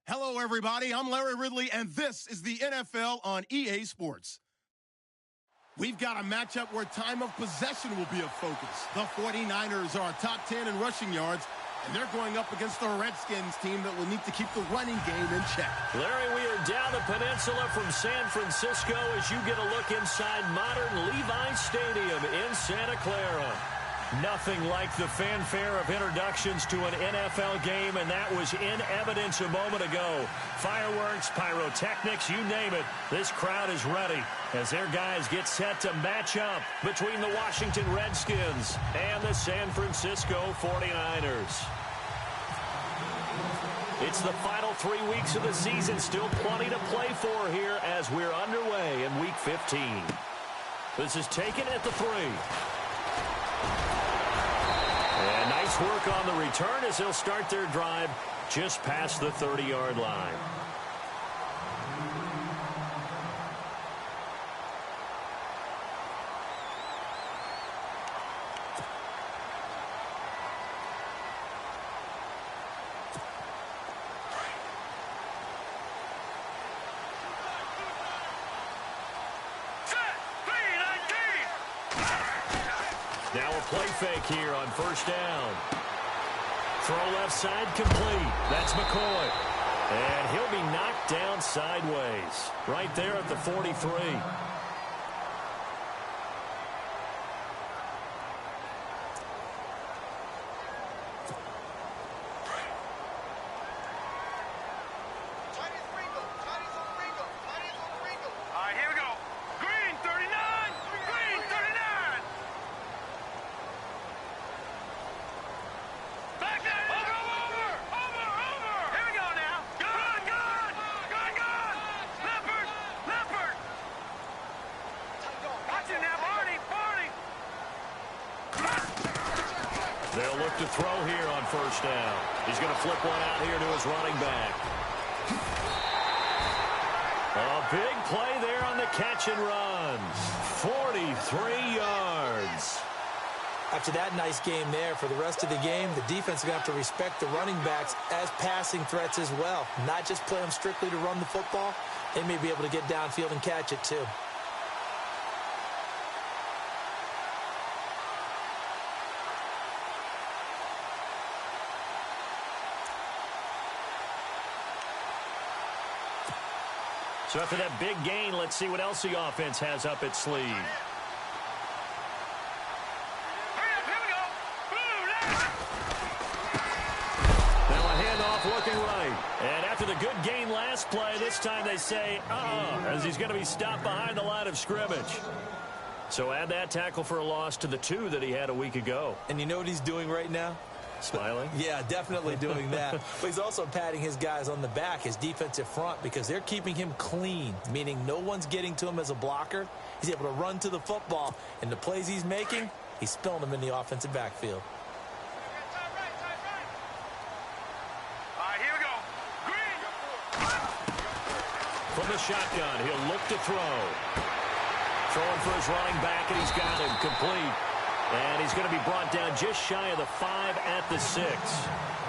Hello, everybody. I'm Larry Ridley, and this is the NFL on EA Sports. We've got a matchup where time of possession will be a focus. The 49ers are top 10 in rushing yards, and they're going up against the Redskins team that will need to keep the running game in check. Larry, we are down the peninsula from San Francisco as you get a look inside modern Levi Stadium in Santa Clara. Nothing like the fanfare of introductions to an NFL game, and that was in evidence a moment ago. Fireworks, pyrotechnics, you name it. This crowd is ready as their guys get set to match up between the Washington Redskins and the San Francisco 49ers. It's the final 3 weeks of the season. Still plenty to play for here as we're underway in Week 15. This is taken at the 3. And nice work on the return as they'll start their drive just past the 30-yard line. Now a play fake here on first down. Throw left side complete. That's McCoy. And he'll be knocked down sideways. Right there at the 43. They'll look to throw here on first down. He's going to flip one out here to his running back. A big play there on the catch and run. 43 yards. After that nice game there, for the rest of the game, the defense is going to have to respect the running backs as passing threats as well. Not just play them strictly to run the football. They may be able to get downfield and catch it too. So after that big gain, let's see what else the offense has up its sleeve. Now a handoff looking right. And after the good gain last play, this time they say, as he's going to be stopped behind the line of scrimmage. So add that tackle for a loss to the 2 that he had a week ago. And you know what he's doing right now? Smiling? Yeah, definitely doing that. But he's also patting his guys on the back, his defensive front, because they're keeping him clean, meaning no one's getting to him as a blocker. He's able to run to the football, and the plays he's making, he's spilling them in the offensive backfield. Here we go. Green. From the shotgun, he'll look to throw. Throwing for his running back, and he's got him complete. And he's going to be brought down just shy of the 5 at the 6.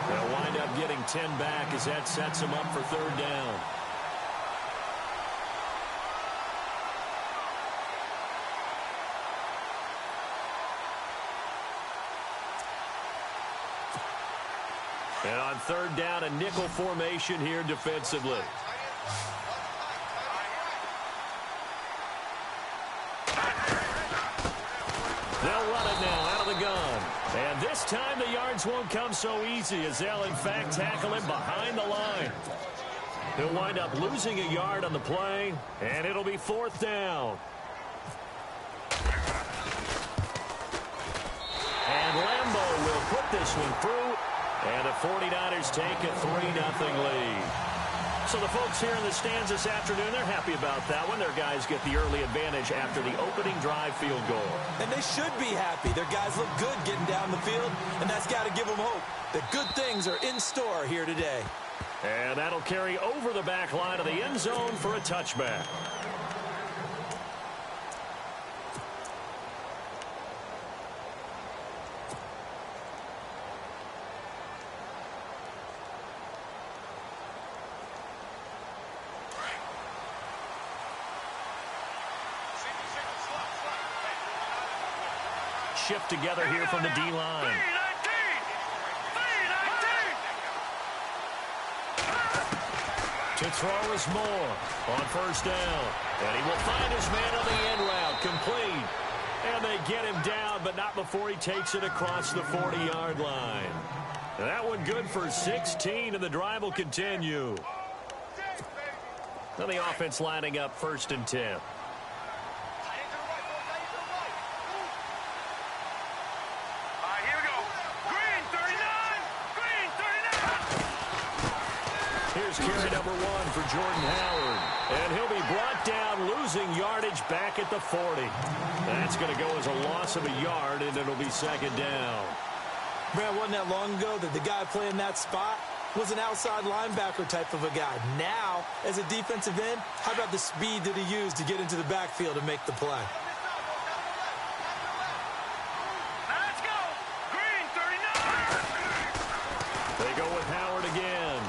They'll wind up getting 10 back as that sets him up for third down. And on third down, a nickel formation here defensively. They'll run it now out of the gun. And this time the yards won't come so easy as they'll, in fact, tackle him behind the line. He'll wind up losing a yard on the play, and it'll be fourth down. And Lambeau will put this one through, and the 49ers take a 3-0 lead. So the folks here in the stands this afternoon, they're happy about that one. Their guys get the early advantage after the opening drive field goal. And they should be happy. Their guys look good getting down the field, and that's got to give them hope that good things are in store here today. And that'll carry over the back line of the end zone for a touchback. shift together here from the D-line. To throw is Moore on first down. And he will find his man on the end route. Complete. And they get him down, but not before he takes it across the 40-yard line. That one good for 16, and the drive will continue. Now the offense lining up 1st and 10. Here's carry number 1 for Jordan Howard. And he'll be brought down, losing yardage back at the 40. That's going to go as a loss of a yard, and it'll be 2nd down. Brad, wasn't that long ago that the guy playing that spot was an outside linebacker type of a guy. Now, as a defensive end, how about the speed that he used to get into the backfield and make the play? Let's go! Green, 39! They go with Howard again.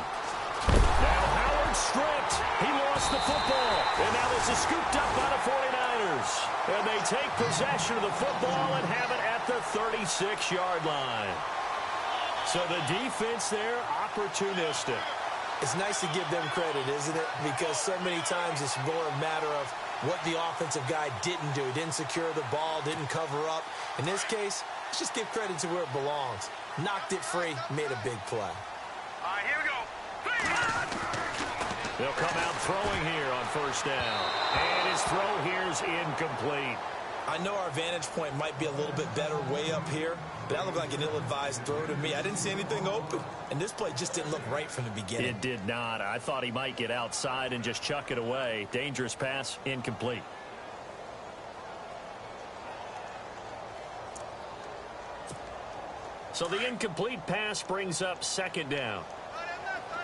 Now Howard stripped. He lost the football. And now this is scooped up by the 49ers. And they take possession of the football and have it at the 36-yard line. So the defense there, opportunistic. It's nice to give them credit, isn't it? Because so many times it's more a matter of what the offensive guy didn't do. Didn't secure the ball, didn't cover up. In this case, let's just give credit to where it belongs. Knocked it free, made a big play. All right, here we go. They'll come out throwing here on first down. And his throw here is incomplete. I know our vantage point might be a little bit better way up here, but that looked like an ill-advised throw to me. I didn't see anything open, and this play just didn't look right from the beginning. It did not. I thought he might get outside and just chuck it away. Dangerous pass, incomplete. So the incomplete pass brings up 2nd down.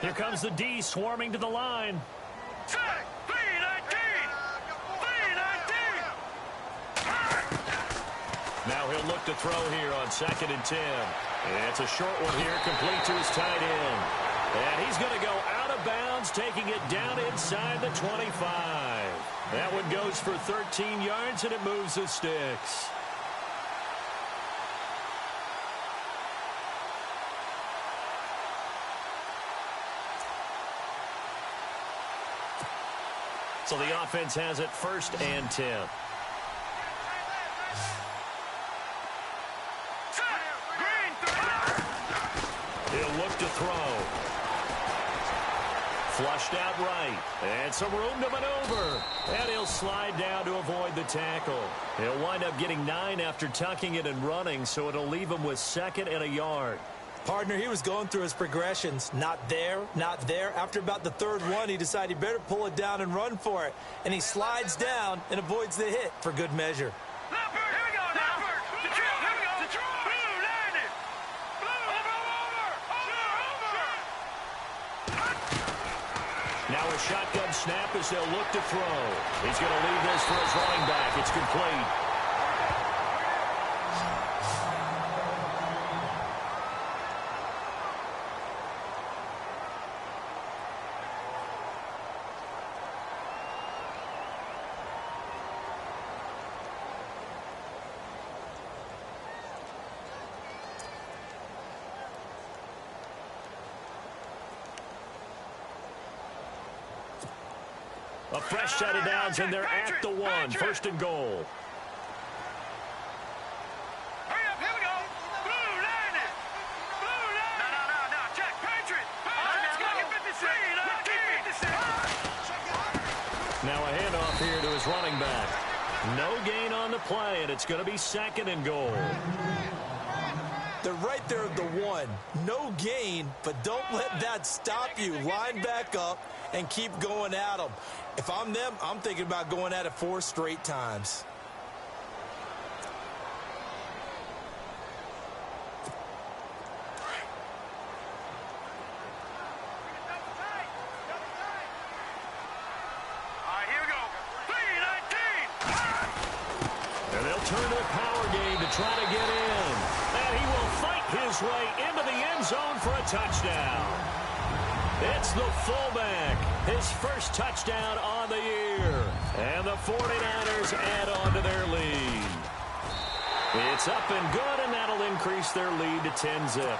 Here comes the D swarming to the line. Now he'll look to throw here on 2nd and 10. And it's a short one here, complete to his tight end. And he's going to go out of bounds, taking it down inside the 25. That one goes for 13 yards, and it moves the sticks. So the offense has it 1st and 10. He'll look to throw. Flushed out right. And some room to maneuver. And he'll slide down to avoid the tackle. He'll wind up getting 9 after tucking it and running, so it'll leave him with 2nd and a yard. Partner, he was going through his progressions. Not there, not there. After about the 3rd one, he decided he better pull it down and run for it. And he slides down and avoids the hit for good measure. Leopard, here we go now. Leopard, here we go. Blue, landed. Blue, over. Now a shotgun snap as they'll look to throw. He's going to leave this for his running back. It's complete. A fresh set of downs, and they're at the 1. 1st and goal. Hurry up, here we go. Blue, landed. Blue, landed. No. Check, Patriot. Let's go. Get 56. Now a handoff here to his running back. No gain on the play, and it's going to be 2nd and goal. They're right there at the 1. No gain, but don't let that stop you. Line back up and keep going at them. If I'm them, I'm thinking about going at it 4 straight times. All right, here we go. 3-19. And they'll turn to a power game to try to get in. And he will fight his way into the end zone for a touchdown. It's the fullback, his first touchdown on the year. And the 49ers add on to their lead. It's up and good, and that'll increase their lead to 10-zip.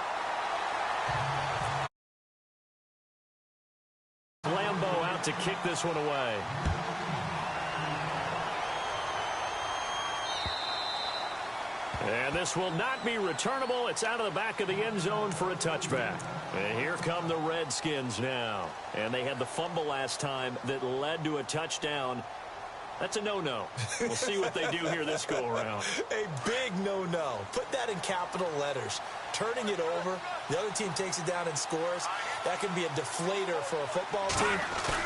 Lambeau out to kick this one away. And this will not be returnable. It's out of the back of the end zone for a touchback. And here come the Redskins now. And they had the fumble last time that led to a touchdown. That's a no-no. We'll see what they do here this go-around. A big no-no. Put that in capital letters. Turning it over, the other team takes it down and scores. That can be a deflator for a football team.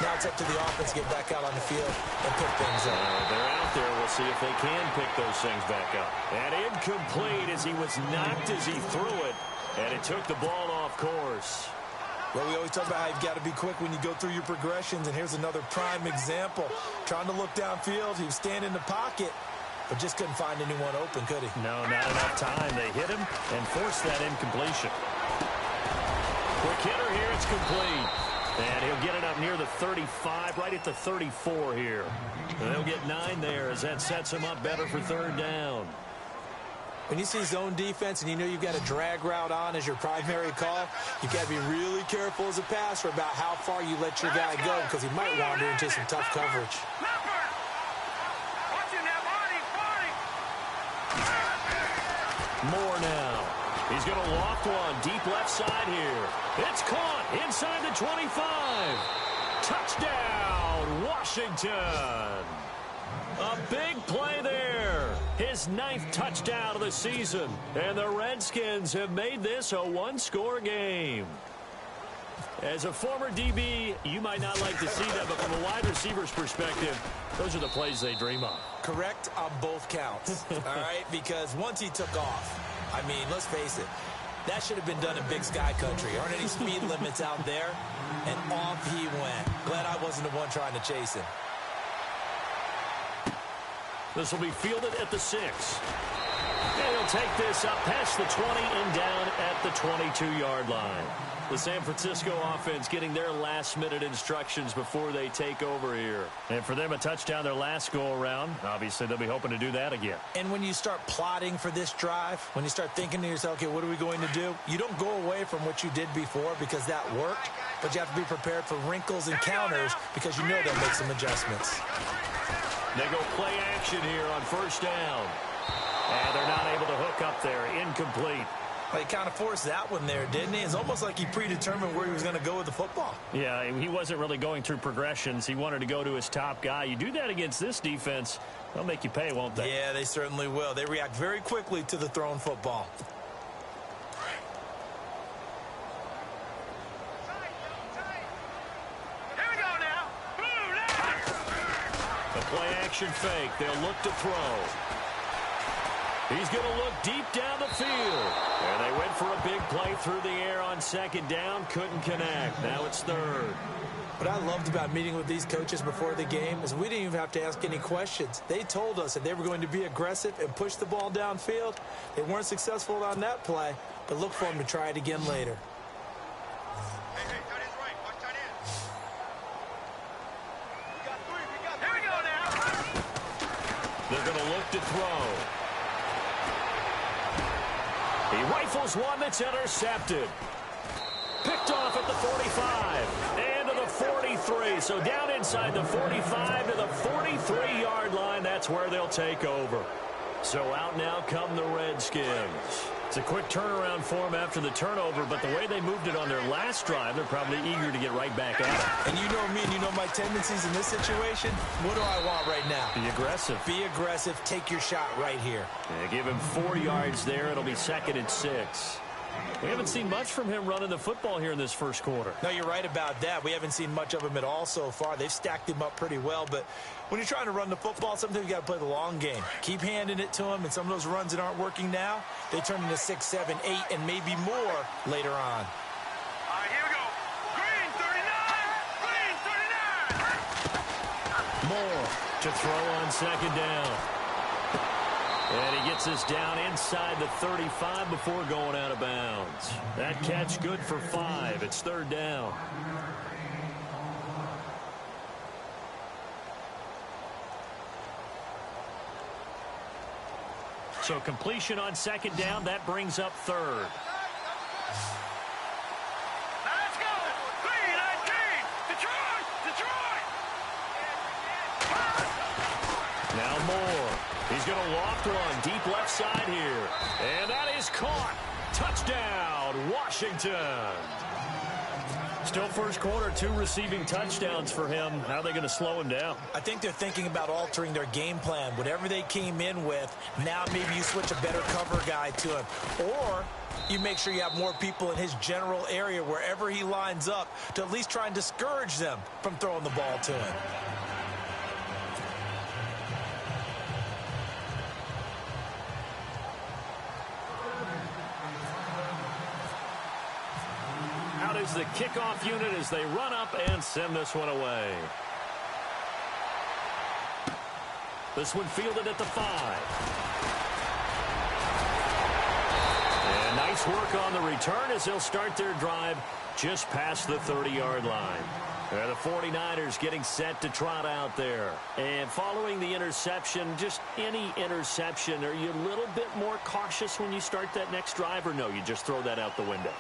Now it's up to the offense to get back out on the field and pick things up. They're out there. We'll see if they can pick those things back up. And incomplete as he was knocked as he threw it. And it took the ball off course. Well, we always talk about how you've got to be quick when you go through your progressions, and here's another prime example. Trying to look downfield, he was standing in the pocket, but just couldn't find anyone open, could he? No, not enough time. They hit him and forced that incompletion. Quick hitter here, it's complete. And he'll get it up near the 35, right at the 34 here. And they'll get 9 there as that sets him up better for third down. When you see zone defense and you know you've got a drag route on as your primary call, you've got to be really careful as a passer about how far you let your guy go because he might wander into some tough coverage. More now. He's going to loft one deep left side here. It's caught inside the 25. Touchdown, Washington. A big play there. His 9th touchdown of the season. And the Redskins have made this a one-score game. As a former DB, you might not like to see that, but from a wide receiver's perspective, those are the plays they dream of. Correct on both counts, all right? Because once he took off, I mean, let's face it, that should have been done in Big Sky Country. Aren't any speed limits out there? And off he went. Glad I wasn't the one trying to chase him. This will be fielded at the 6. And he'll take this up past the 20 and down at the 22-yard line. The San Francisco offense getting their last-minute instructions before they take over here. And for them, a touchdown their last go-around. Obviously, they'll be hoping to do that again. And when you start plotting for this drive, when you start thinking to yourself, okay, what are we going to do? You don't go away from what you did before because that worked, but you have to be prepared for wrinkles and counters because you know they'll make some adjustments. They go play action here on first down. And they're not able to hook up there. Incomplete. Well, he kind of forced that one there, didn't he? It's almost like he predetermined where he was going to go with the football. Yeah, he wasn't really going through progressions. He wanted to go to his top guy. You do that against this defense, they'll make you pay, won't they? Yeah, they certainly will. They react very quickly to the thrown football. Here we go now. Blue line. The play action fake. They'll look to throw. He's going to look deep down the field. And they went for a big play through the air on second down. Couldn't connect. Now it's third. What I loved about meeting with these coaches before the game is we didn't even have to ask any questions. They told us that they were going to be aggressive and push the ball downfield. They weren't successful on that play, but look for them to try it again later. Hey, tight end's right. Watch tight end. We got 3. Here we go now. They're going to look to throw. He rifles one that's intercepted. Picked off at the 45 and to the 43. So down inside the 45 to the 43-yard line. That's where they'll take over. So out now come the Redskins. It's a quick turnaround for them after the turnover, but the way they moved it on their last drive, they're probably eager to get right back at it. And you know me and you know my tendencies in this situation. What do I want right now? Be aggressive. Be aggressive. Take your shot right here. Yeah, give him 4 yards there. It'll be 2nd and 6. We haven't seen much from him running the football here in this first quarter. No, you're right about that. We haven't seen much of him at all so far. They've stacked him up pretty well, but when you're trying to run the football, sometimes you got to play the long game. Keep handing it to him, and some of those runs that aren't working now, they turn into 6, 7, 8, and maybe more later on. All right, here we go. Green 39. Green 39. Moore to throw on second down. And he gets us down inside the 35 before going out of bounds. That catch good for 5. It's third down. So completion on second down, that brings up third. Let's go! 3-19! Detroit! Detroit! Now Moore. He's going to loft one deep left side here. And that is caught. Touchdown, Washington. Still first quarter, 2 receiving touchdowns for him. How are they going to slow him down? I think they're thinking about altering their game plan. Whatever they came in with, now maybe you switch a better cover guy to him. Or you make sure you have more people in his general area wherever he lines up to at least try and discourage them from throwing the ball to him. Out is the kickoff unit as they run up and send this one away. This one fielded at the 5. And nice work on the return as they'll start their drive just past the 30-yard line. The 49ers getting set to trot out there. And following the interception, just any interception, are you a little bit more cautious when you start that next drive, or no, you just throw that out the window?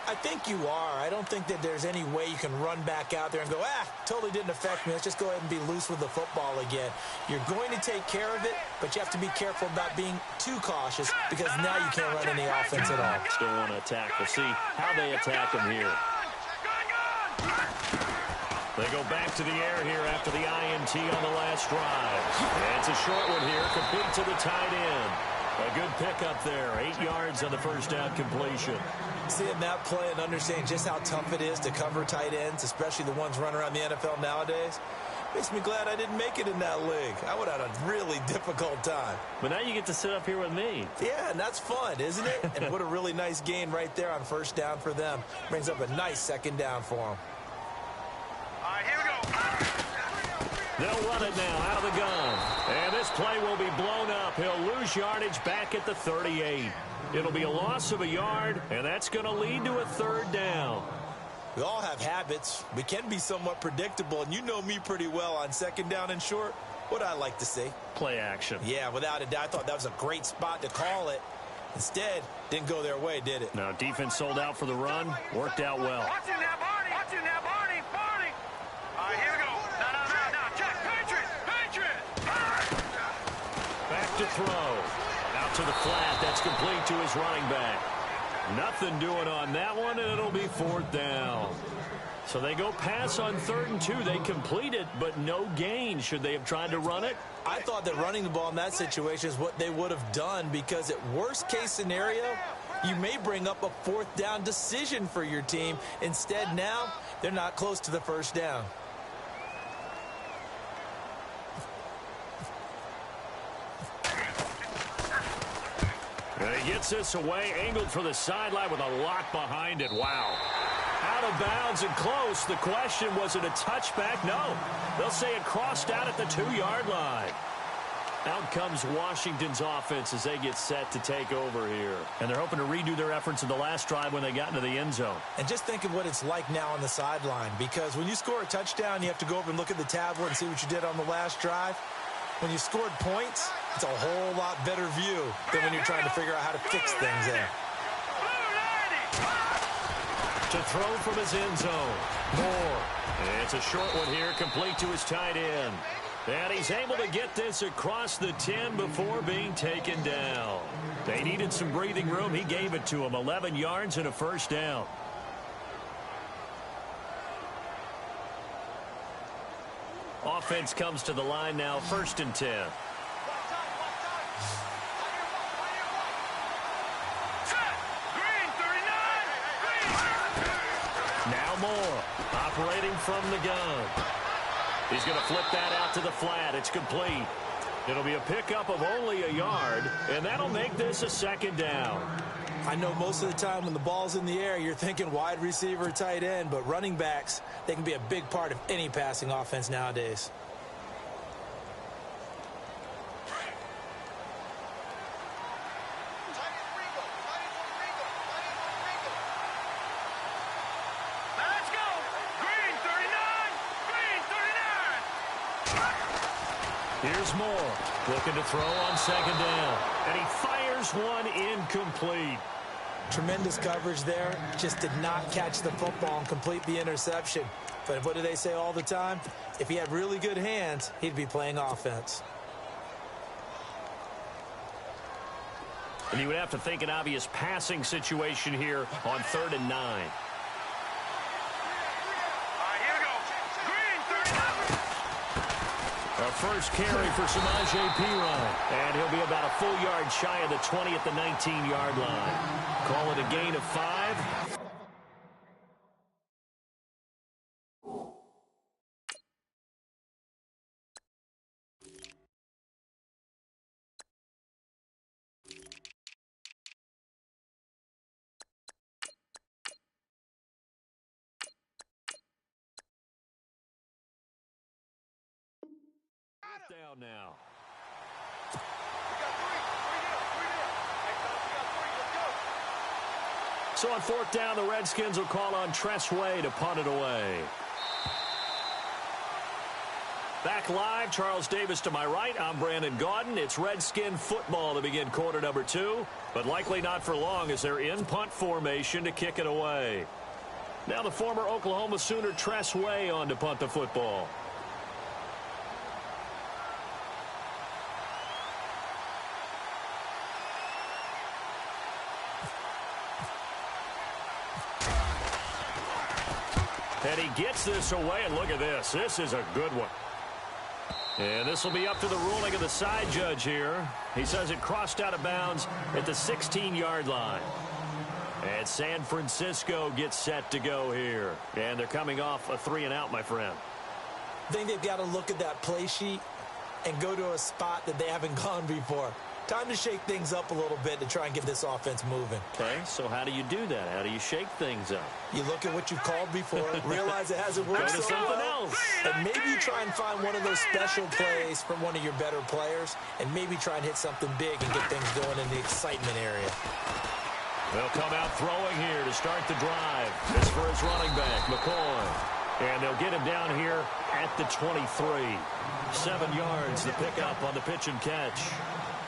I think you are. I don't think that there's any way you can run back out there and go, totally didn't affect me. Let's just go ahead and be loose with the football again. You're going to take care of it, but you have to be careful about being too cautious because now you can't run any offense at all. Still want to attack. We'll see how they attack him here. They go back to the air here after the INT on the last drive. And it's a short one here, complete to the tight end. A good pickup there, 8 yards on the first down completion. Seeing that play and understanding just how tough it is to cover tight ends, especially the ones running around the NFL nowadays, makes me glad I didn't make it in that league. I would have had a really difficult time. But now you get to sit up here with me. Yeah, and that's fun, isn't it? And what a really nice gain right there on first down for them. Brings up a nice second down for them. All right, here we go. They'll run it now out of the gun. And this play will be blown up. He'll lose yardage back at the 38. It'll be a loss of a yard, and that's going to lead to a third down. We all have habits. We can be somewhat predictable, and you know me pretty well on second down and short. What I like to see. Play action. Yeah, without a doubt. I thought that was a great spot to call it. Instead, didn't go their way, did it? Now, defense sold out for the run. Worked out well. Watching that, Barney. Watching that, Barney. Barney. All right, here we go. No. Check. Patriot. Back to throw. Out to the flat. That's complete to his running back. Nothing doing on that one, and it'll be fourth down. So they go pass on 3rd and 2. They complete it, but no gain. Should they have tried to run it? I thought that running the ball in that situation is what they would have done because at worst case scenario, you may bring up a 4th down decision for your team. Instead, now, they're not close to the first down. And he gets this away, angled for the sideline with a lot behind it. Wow. Out of bounds and close. The question, was it a touchback? No. They'll say it crossed out at the 2-yard line. Out comes Washington's offense as they get set to take over here. And they're hoping to redo their efforts in the last drive when they got into the end zone. And just think of what it's like now on the sideline, because when you score a touchdown, you have to go over and look at the tablet and see what you did on the last drive. When you scored points, it's a whole lot better view than when you're trying to figure out how to fix things there. To throw from his end zone. Moore. It's a short one here, complete to his tight end. And he's able to get this across the 10 before being taken down. They needed some breathing room. He gave it to him. 11 yards and a first down. Offense comes to the line now, 1st and 10. Now Moore, operating from the gun. He's going to flip that out to the flat. It's complete. It'll be a pickup of only a yard, and that'll make this a 2nd down. I know most of the time when the ball's in the air, you're thinking wide receiver, tight end, but running backs, they can be a big part of any passing offense nowadays. Let's go. Green 39. Here's Moore, looking to throw on second down. And he fires one incomplete. Tremendous coverage there. Just did not catch the football and complete the interception. But what do they say all the time? If he had really good hands, he'd be playing offense. And you would have to think an obvious passing situation here on 3rd and 9. All right, here we go. Green, 30. A first carry for Samaje Perine. And he'll be about a full yard shy of the 20 at the 19-yard line. Call it a gain of 5. Down now. So on 4th down, the Redskins will call on Tress Way to punt it away. Back live, Charles Davis to my right. I'm Brandon Gaudin. It's Redskin football to begin quarter number 2, but likely not for long as they're in punt formation to kick it away. Now the former Oklahoma Sooner Tress Way on to punt the football. And he gets this away, and look at this. This is a good one. And this will be up to the ruling of the side judge here. He says it crossed out of bounds at the 16-yard line. And San Francisco gets set to go here. And they're coming off a 3-and-out, my friend. I think they've got to look at that play sheet and go to a spot that they haven't gone before. Time to shake things up a little bit to try and get this offense moving. Okay, so how do you do that? How do you shake things up? You look at what you've called before, realize it hasn't worked so well, and maybe you try and find one of those special plays from one of your better players, and maybe try and hit something big and get things going in the excitement area. They'll come out throwing here to start the drive. This for his running back, McCoy. And they'll get him down here at the 23. 7 yards to pick up on the pitch and catch.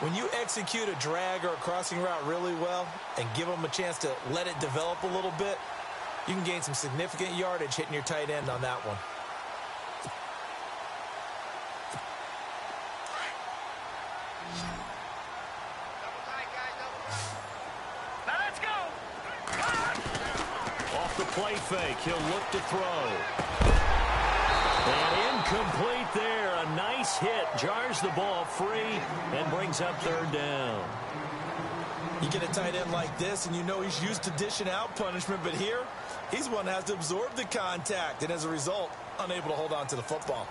When you execute a drag or a crossing route really well and give them a chance to let it develop a little bit, you can gain some significant yardage hitting your tight end on that one. Now let's go. Off the play fake, he'll look to throw. And incomplete there. A nice hit. Jars the ball free and brings up 3rd down. You get a tight end like this, and you know he's used to dishing out punishment, but here, he's one that has to absorb the contact, and as a result, unable to hold on to the football.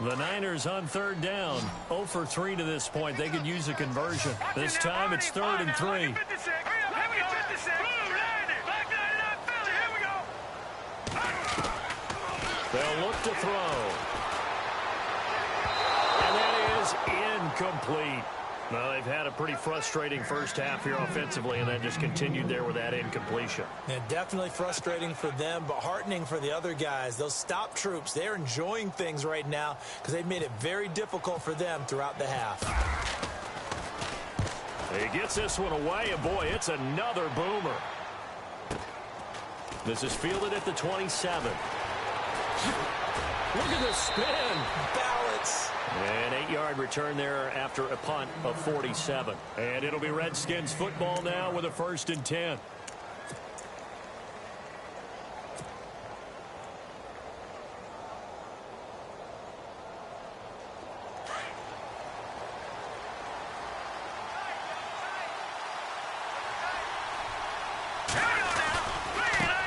The Niners on 3rd down. 0 for 3 to this point. They could use a conversion. This time it's 3rd and 3. They'll look to throw. And that is incomplete. Well, they've had a pretty frustrating first half here offensively, and that just continued there with that incompletion. Yeah, definitely frustrating for them, but heartening for the other guys. Those stop troops, they're enjoying things right now because they've made it very difficult for them throughout the half. He gets this one away, and boy, it's another boomer. This is fielded at the 27. Look at the spin. Balance. An 8-yard return there after a punt of 47. And it'll be Redskins football now with a 1st and 10.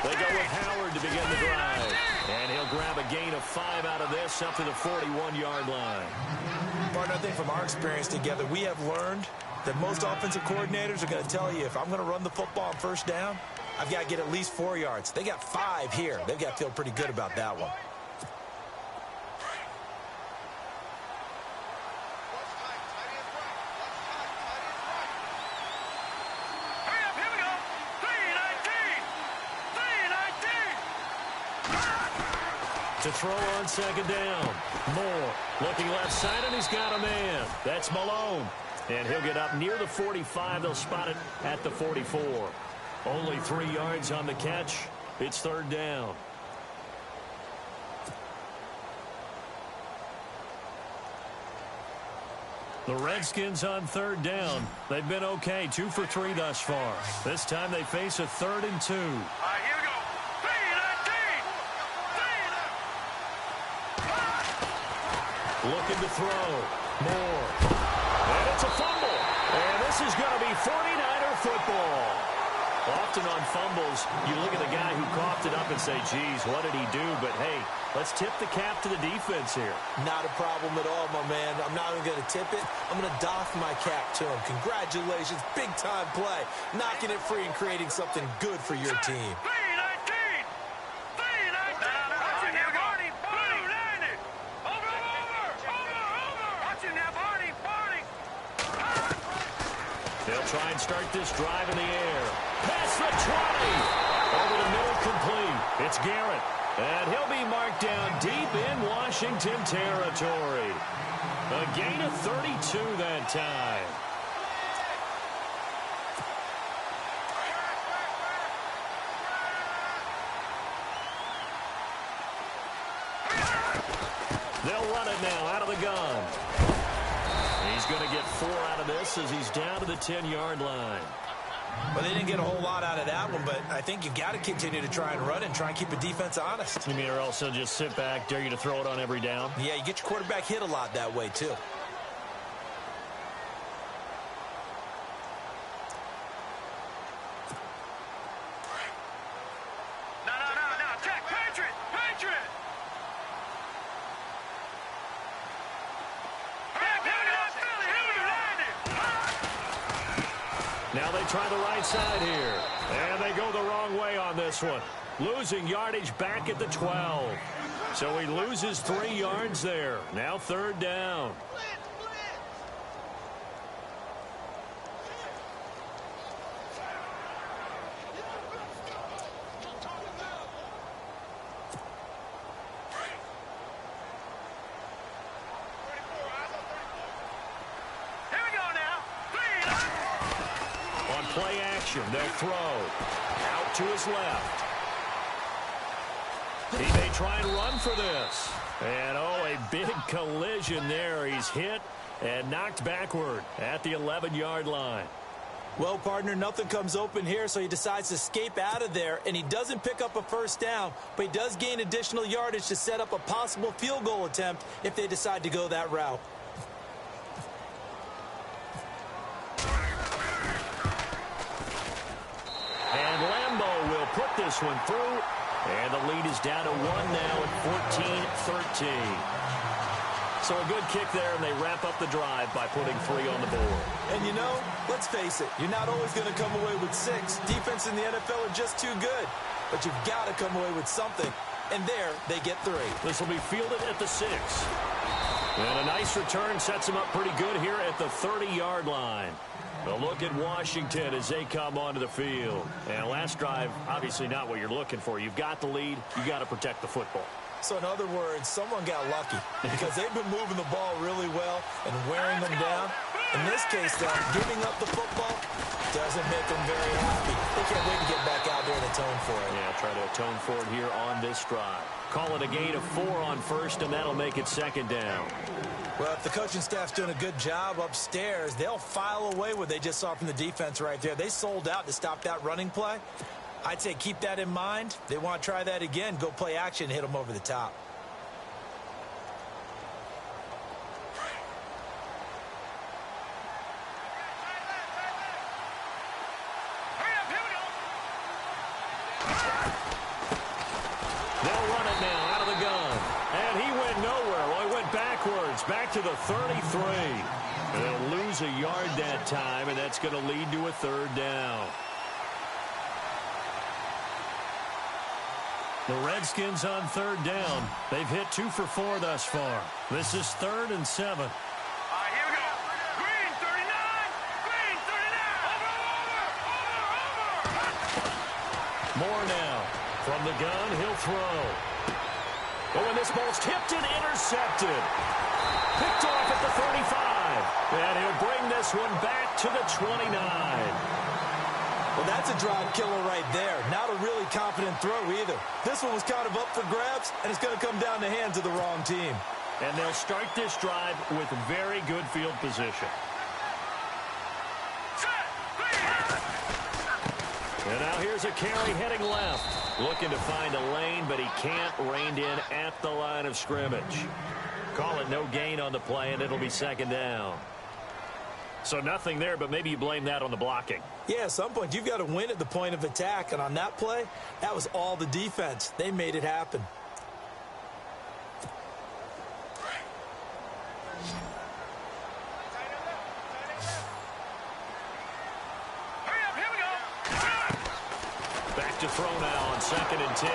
They go with Howard to begin the drive. And he'll grab a gain of 5 out of this up to the 41-yard line. Partner, I think from our experience together, we have learned that most offensive coordinators are going to tell you, if I'm going to run the football on 1st down, I've got to get at least 4 yards. They got 5 here. They've got to feel pretty good about that one. To throw on second down. Moore looking left side, and he's got a man. That's Malone. And he'll get up near the 45. They'll spot it at the 44. Only 3 yards on the catch. It's third down. The Redskins on third down. They've been okay, 2 for 3 thus far. This time they face a 3rd and 2. All right, here we go. 3-19. Looking to throw. Moore. And it's a fumble. And this is going to be 49er football. Often on fumbles, you look at the guy who coughed it up and say, geez, what did he do? But, hey, let's tip the cap to the defense here. Not a problem at all, my man. I'm not even going to tip it. I'm going to doff my cap to him. Congratulations. Big-time play. Knocking it free and creating something good for your team. 3-19. 3-19. Watch it now, Barney. Blue 90. Over. Watch it now, Barney. They'll try and start this drive in the air. Past the 20. Over the middle, complete. It's Garrett. And he'll be marked down deep in Washington territory. A gain of 32 that time. They'll run it now out of the gun. He's going to get 4 out of this as he's down to the 10-yard line. Well, they didn't get a whole lot out of that one, but I think you've got to continue to try and run and try and keep the defense honest. You mean, or else they'll just sit back, dare you to throw it on every down? Yeah, you get your quarterback hit a lot that way, too. No. Jack, Patriot. Now they try the right side here. And they go the wrong way on this one. Losing yardage back at the 12. So he loses 3 yards there. Now third down. Play action. They'll throw. Out to his left. He may try and run for this. And, a big collision there. He's hit and knocked backward at the 11-yard line. Well, partner, nothing comes open here, so he decides to escape out of there, and he doesn't pick up a first down, but he does gain additional yardage to set up a possible field goal attempt if they decide to go that route. Put this one through, and the lead is down to 1 now at 14-13. So a good kick there, and they wrap up the drive by putting 3 on the board. And let's face it, you're not always going to come away with 6. Defense in the NFL are just too good, but you've got to come away with something. And there, they get 3. This will be fielded at the 6. And a nice return sets them up pretty good here at the 30-yard line. A look at Washington as they come onto the field. And last drive, obviously not what you're looking for. You've got the lead. You've got to protect the football. So in other words, someone got lucky because they've been moving the ball really well and wearing them down. In this case, though, giving up the football doesn't make them very happy. They can't wait to get back out there and atone for it. Yeah, try to atone for it here on this drive. Call it a gain of 4 on first, and that'll make it second down. Well, if the coaching staff's doing a good job upstairs, they'll file away what they just saw from the defense right there. They sold out to stop that running play. I'd say keep that in mind. They want to try that again. Go play action, hit them over the top. They'll run it now out of the gun. And he went nowhere. Well, he went backwards, back to the 33. And they'll lose a yard that time, and that's going to lead to a third down. The Redskins on third down. They've hit 2 for 4 thus far. This is 3rd and 7. All right, here we go. Green 39. Green 39. Over. More now. From the gun, he'll throw. Oh, and this ball's tipped and intercepted. Picked off at the 35. And he'll bring this one back to the 29. Well, that's a drive killer right there. Not a really confident throw either. This one was kind of up for grabs, and it's going to come down the hands of the wrong team. And they'll start this drive with very good field position. And now here's a carry heading left. Looking to find a lane, but he can't. Reined in at the line of scrimmage. Call it no gain on the play, and it'll be second down. So nothing there, but maybe you blame that on the blocking. Yeah, at some point, you've got to win at the point of attack. And on that play, that was all the defense. They made it happen. Back to throw now on 2nd and 10.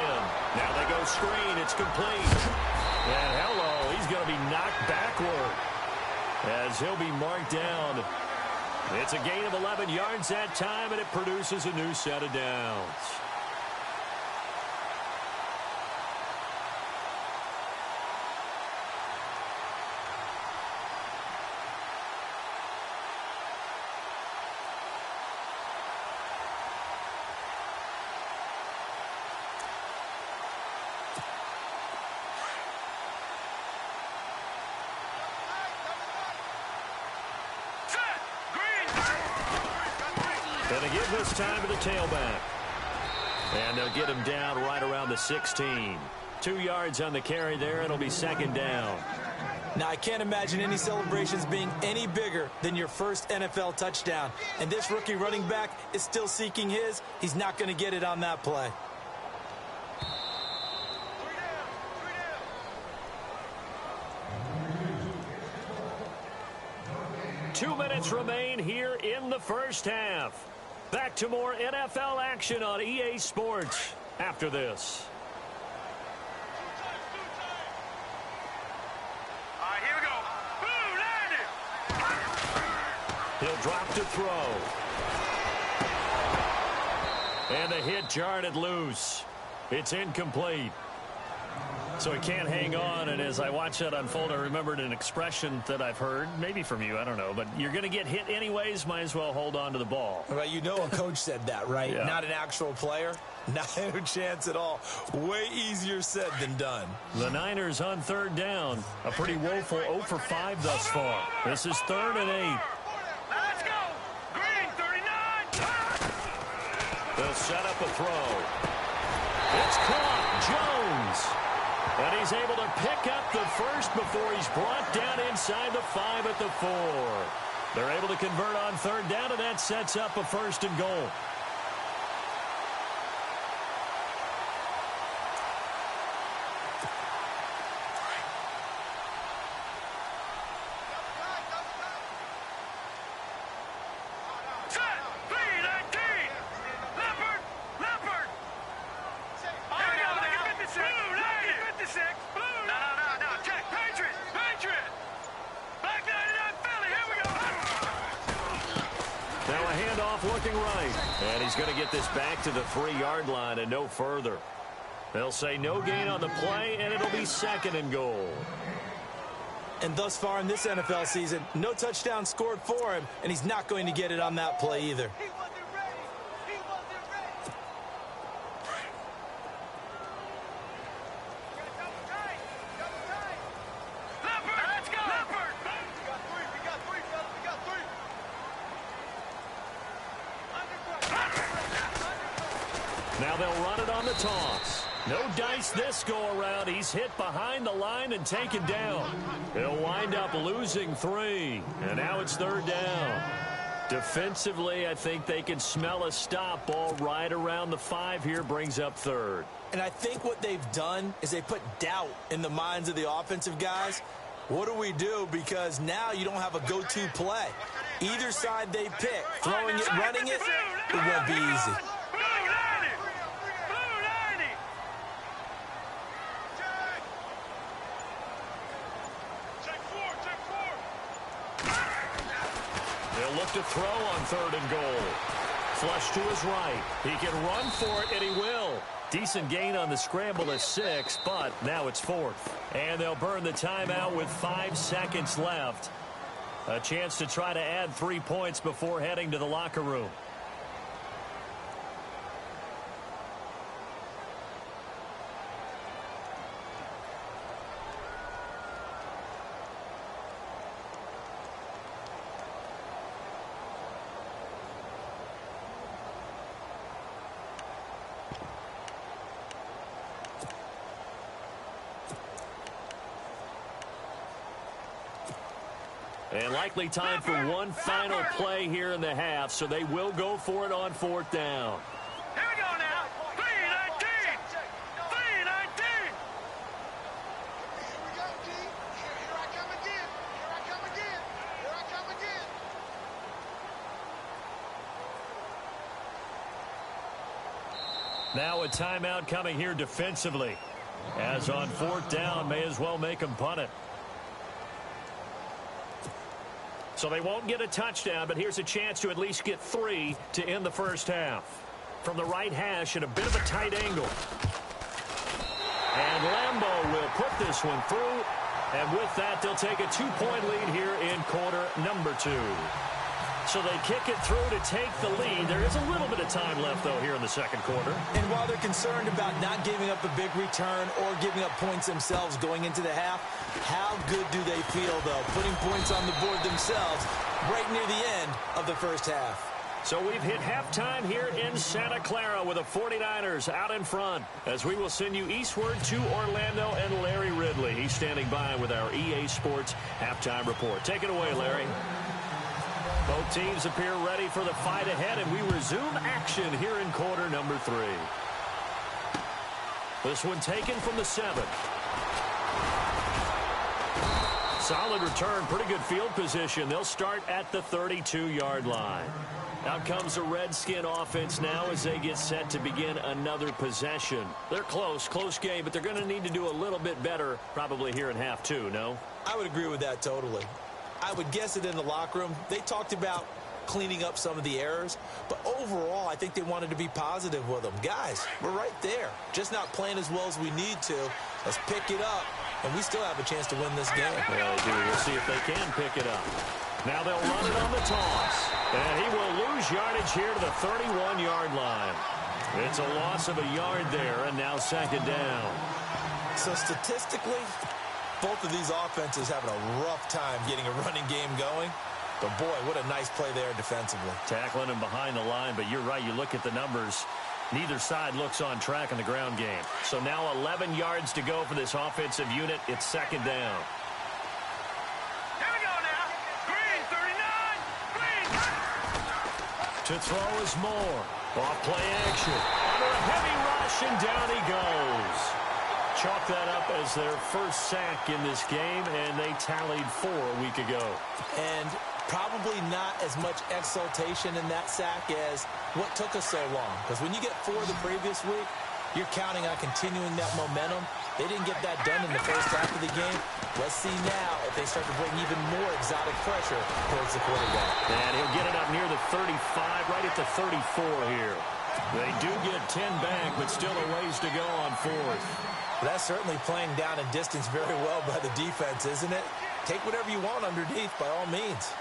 Now they go screen. It's complete. And hello, he's going to be knocked backward as he'll be marked down. It's a gain of 11 yards that time, and it produces a new set of downs. And they give this time to the tailback. And they'll get him down right around the 16. 2 yards on the carry there. It'll be second down. Now, I can't imagine any celebrations being any bigger than your first NFL touchdown. And this rookie running back is still seeking his. He's not going to get it on that play. Two minutes remain here in the first half. Back to more NFL action on EA Sports after this. All right, here we go. Boom, landed. He'll drop to throw. And the hit jarred it loose. It's incomplete. So he can't hang on, and as I watch that unfold, I remembered an expression that I've heard, maybe from you, I don't know, but you're going to get hit anyways, might as well hold on to the ball. Well, you know a coach said that, right? Yeah. Not an actual player. Not a chance at all. Way easier said than done. The Niners on third down. A pretty woeful 0 for 5 thus far. This is 3rd and 8. Let's go. Green, 39. They'll set up a throw. It's caught. Jones. And he's able to pick up the first before he's brought down inside the 5 at the 4. They're able to convert on third down, and that sets up a 1st and goal. Looking right. And he's going to get this back to the 3-yard line and no further. They'll say no gain on the play, and it'll be 2nd and goal. And thus far in this NFL season, no touchdown scored for him, and he's not going to get it on that play either. He wasn't ready. He wasn't ready. Leopard, let's go. Leopard. We got 3. We got 3, fellas. We got 3. Now they'll run it on the toss. No dice this go-around. He's hit behind the line and taken down. He'll wind up losing 3. And now it's 3rd down. Defensively, I think they can smell a stop. Ball right around the 5 here brings up 3rd. And I think what they've done is they put doubt in the minds of the offensive guys. What do we do? Because now you don't have a go-to play. Either side they pick, throwing it, running it, it won't be easy. They'll look to throw on 3rd and goal. Flush to his right. He can run for it, and he will. Decent gain on the scramble of 6, but now it's 4th. And they'll burn the timeout with 5 seconds left. A chance to try to add 3 points before heading to the locker room. And likely time for one final play here in the half, so they will go for it on 4th down. Here we go now. 3-19. 3-19. Here we go, D. Here I come again. Here I come again. Here I come again. Now a timeout coming here defensively. As on 4th down, may as well make them punt it. So they won't get a touchdown, but here's a chance to at least get 3 to end the first half. From the right hash at a bit of a tight angle. And Lambo will put this one through. And with that, they'll take a 2-point lead here in quarter number 2. So they kick it through to take the lead. There is a little bit of time left, though, here in the second quarter. And while they're concerned about not giving up a big return or giving up points themselves going into the half, how good do they feel, though, putting points on the board themselves right near the end of the first half? So we've hit halftime here in Santa Clara with the 49ers out in front as we will send you eastward to Orlando and Larry Ridley. He's standing by with our EA Sports halftime report. Take it away, Larry. Both teams appear ready for the fight ahead, and we resume action here in quarter number 3. This one taken from the 7. Solid return, pretty good field position. They'll start at the 32-yard line. Out comes the Redskin offense now as they get set to begin another possession. They're close game, but they're going to need to do a little bit better probably here in half 2, no? I would agree with that totally. I would guess it in the locker room. They talked about cleaning up some of the errors, but overall, I think they wanted to be positive with them. Guys, we're right there. Just not playing as well as we need to. Let's pick it up, and we still have a chance to win this game. Well, they do. We'll see if they can pick it up. Now they'll run it on the toss, and he will lose yardage here to the 31-yard line. It's a loss of a yard there, and now second down. So statistically, both of these offenses having a rough time getting a running game going. But, boy, what a nice play there defensively. Tackling him behind the line, but you're right. You look at the numbers. Neither side looks on track in the ground game. So now 11 yards to go for this offensive unit. It's second down. Here we go now. Green, 39. Green. To throw is Moore. Off play action. Under a heavy rush, and down he goes. Chalk that up as their first sack in this game, and they tallied 4 a week ago. And probably not as much exultation in that sack as what took us so long. Because when you get 4 the previous week, you're counting on continuing that momentum. They didn't get that done in the first half of the game. Let's see now if they start to bring even more exotic pressure towards the quarterback. And he'll get it up near the 35, right at the 34 here. They do get 10 back, but still a ways to go on 4th. That's certainly playing down and distance very well by the defense, isn't it? Take whatever you want underneath, by all means.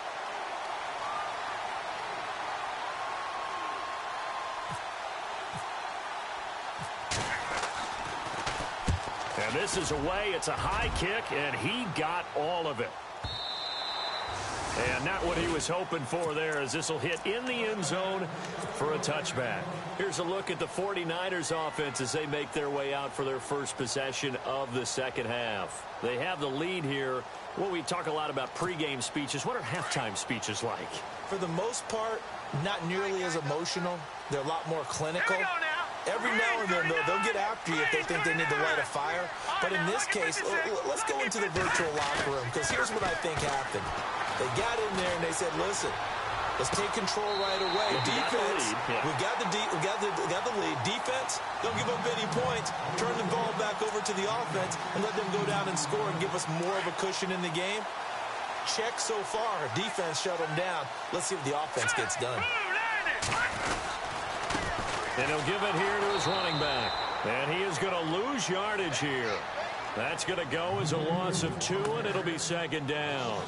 And this is away. It's a high kick, and he got all of it. And not what he was hoping for there, as this will hit in the end zone for a touchback. Here's a look at the 49ers offense as they make their way out for their first possession of the second half. They have the lead here. Well, we talk a lot about pregame speeches. What are halftime speeches like? For the most part, not nearly as emotional. They're a lot more clinical. Every now and then, though, they'll get after you if they think they need to light a fire. But in this case, let's go into the virtual locker room, because here's what I think happened. They got in there and they said, listen, let's take control right away. Defense, we got the lead. Defense, don't give up any points. Turn the ball back over to the offense and let them go down and score and give us more of a cushion in the game. Check so far. Defense shut them down. Let's see if the offense gets done. And he'll give it here to his running back. And he is going to lose yardage here. That's going to go as a loss of 2, and it'll be second down.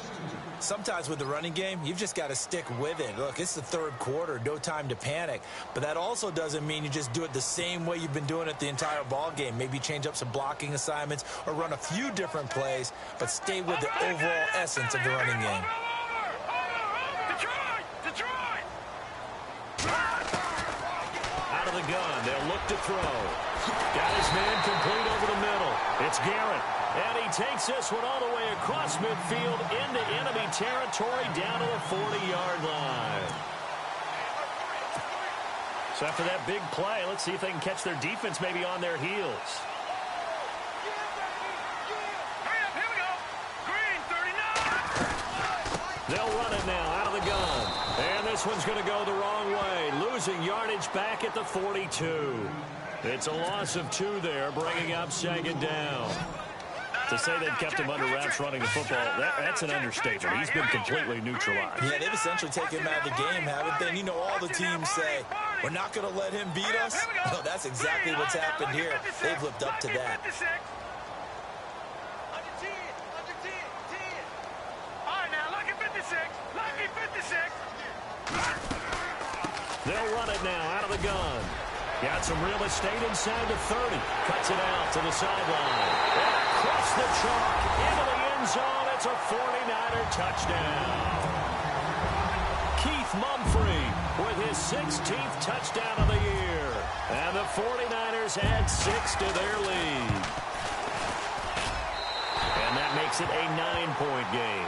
Sometimes with the running game, you've just got to stick with it. Look, it's the third quarter, no time to panic. But that also doesn't mean you just do it the same way you've been doing it the entire ball game. Maybe change up some blocking assignments or run a few different plays, but stay with the overall essence of the running game. Detroit! Out of the gun, they'll look to throw. Got his man complete over the middle. It's Garrett. And he takes this one all the way across midfield into enemy territory down to the 40-yard line. So after that big play, let's see if they can catch their defense maybe on their heels. Hurry up, here we go. Green, 39. They'll run it now out of the gun. And this one's going to go the wrong way, losing yardage back at the 42. It's a loss of 2 there, bringing up second down. To say they've kept him under wraps running the football, that's an understatement. He's been completely neutralized. Yeah, they've essentially taken him out of the game, haven't they? And you know, all the teams say, we're not going to let him beat us. Well, that's exactly what's happened here. They've lived up to that. Under 10, 10. All right, now, lucky 56. Lucky 56. They'll run it now out of the gun. Got some real estate inside the 30. Cuts it out to the sideline. And across the chalk into the end zone. It's a 49er touchdown. Keith Mumphrey with his 16th touchdown of the year. And the 49ers add 6 to their lead. And that makes it a 9-point game.